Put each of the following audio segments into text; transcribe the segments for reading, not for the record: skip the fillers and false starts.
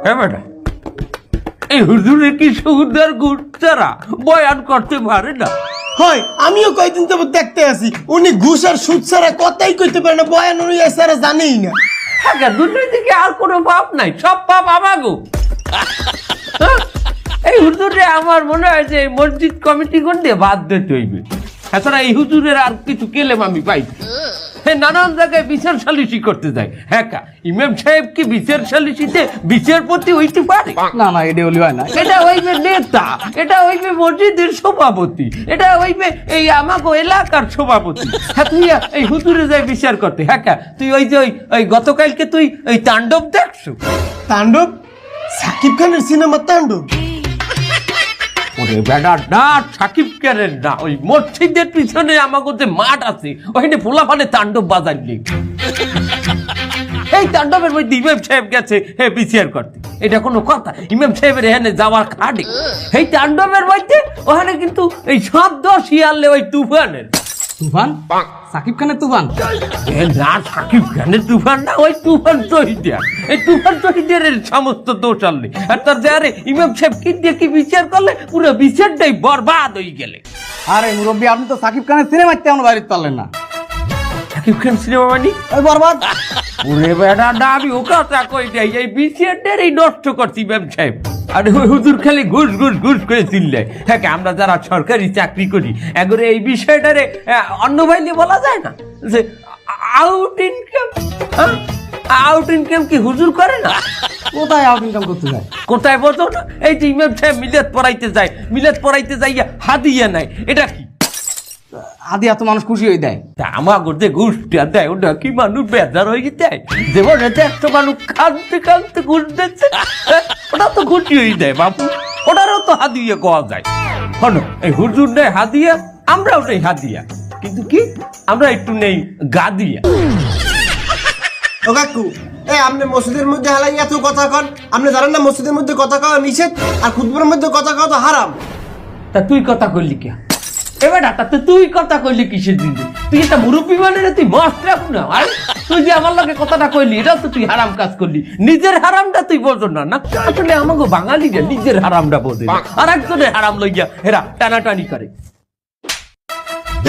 হ্যাঁ বেটা, এই হুজুরে কি সুদার গুড়ারা বয়ান করতে পারে না? হয় আমিও কয়দিন তো দেখতে আছি, উনি ঘুষ আর সুদ ছাড়া কথাই কইতে পারে না, বয়ান উনি ছাড়া জানেই না। হ্যাঁ, দুর্নীতিকে আর কোনো পাপ নাই, সব পাপ আমাগো। এই হুজুরে আমার মনে হয় যে মসজিদ কমিটি কোন দিয়ে বাদ দিতে হইবে। এছাড়া এই হুজুরের আর কিছু কেলেম আমি পাই, নানান জায়গায় বিচার সালিসি করতে যায়। হ্যাঁ, ইমাম সাহেব কি বিচার সালিসিতে বিচারপতি হইতে পারে? না না, এটা হলি হয় না। এটা হইবে নেতা, এটা হইবে মসজিদের সভাপতি, এটা হইবে এই আমাগো এলাকার সভাপতি। হ্যাঁ, তুই এই হুজুরে যাই বিচার করতে। হ্যাঁ, তুই ওই যে ওই গতকালকে তুই ওই তাণ্ডব দেখছো? তাণ্ডব? সাকিব খানের সিনেমা তাণ্ডব? ওরে বেটা, না সাকিব খানের না, ওই মসজিদের পিছনে আমাকে যে মাঠ আছে ওখানে পোলা পানে তাণ্ডব বাজাইলি। এই তাণ্ডবের মধ্যে ইমাম সাহেব গেছে বিচার করতে, এটা কোনো কথা? ইমাম সাহেবের এখানে যাওয়ার খাটে। এই তাণ্ডবের মধ্যে ওখানে কিন্তু এই শব্দ শিয়ালে ওই তুফানের। তুফান? সাকিব খানের তুফান? না, সাকিব খানের তুফান না, ওই তুফান শহীদের। এই তুফান শহীদের সমস্ত দোষ আনলে, আর তার যে আরে ইমাম সাহেব কি দিয়ে কি বিচার করলে পুরো বিচারটাই বরবাদ হয়ে গেলে। আরে মুরব্বী, আপনি তো সাকিব খানের সিনেমায় তেমন বাইরে পারলেন না। সাকিব খান সিনেমা মানে ওই বরবাদ। ওরে বেটা, না আমি ও কথা কই যাই, এই বিচারটার এই নষ্ট করছি ইমাম সাহেব। আর ওই হুজুর খালি ঘুষ ঘুষ ঘুষ করে চিনলে। হ্যাঁ, আমরা যারা সরকারি চাকরি করি এগরে এই বিষয়টারে অন্য ভাইলে বলা যায় না যে আউট ইনকাম। আউট ইনকাম কি হুজুর করে না? কোথায় আউট ইনকাম করতে যায়? কোথায় বোঝো না? এই যে ইমাম সাহেব মিলাদ পড়াইতে যায়, মিলাদ পড়াইতে যাইয়া হাদিয়া নাই, এটা কি? আদি এত মানুষ খুশি হয়ে দেয়। আমার যে ঘুষটা দেয় ওটা কি মানুষ বেজার হয়ে দেয়? যেমন একটা মানুষ কাঁদতে কাঁদতে ঘুষ দিচ্ছে, ওটা তো খুশি হয়ে দেয় বাবু, ওটারও তো হাদিয়া কোয়া যায়। শোনো, এই হুজুর নেই হাদিয়া, আমরাও নেই হাদিয়া, কিন্তু কি আমরা একটু নেই গাদিয়া। ও কাকু, আপনি মসজিদের মধ্যে হালাই এত কথা কন, আপনি জানেন না মসজিদের মধ্যে কথা কওয়া নিষেধ, আর খুতবার মধ্যে কথা কওয়া তো হারাম। তা তুই কথা কইলি কে? এবার তাতে তুই কথা কইলি কিসের দিন? তুই একটা মুরব্বী মানে না, তুই মাস্টার না। আর তুই যে আমার লগে কথাটা কইলি, এটাও তো তুই হারাম কাজ করলি। নিজের হারামটা তুই বোঝো না। না, আসলে আমাকে বাঙালিরা নিজের হারামটা বোঝে না, আর একজনের হারাম লইয়া এরা টানাটানি করে।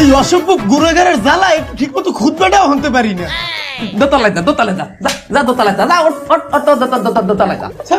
এই অসভ্য গুড়াগারের জ্বালা একটু ঠিক মতো খুতবাটাও হতে পারি না। দোতলায় যা, দোতলায় যা, যা দোতলায় যা, দোতলায় যা।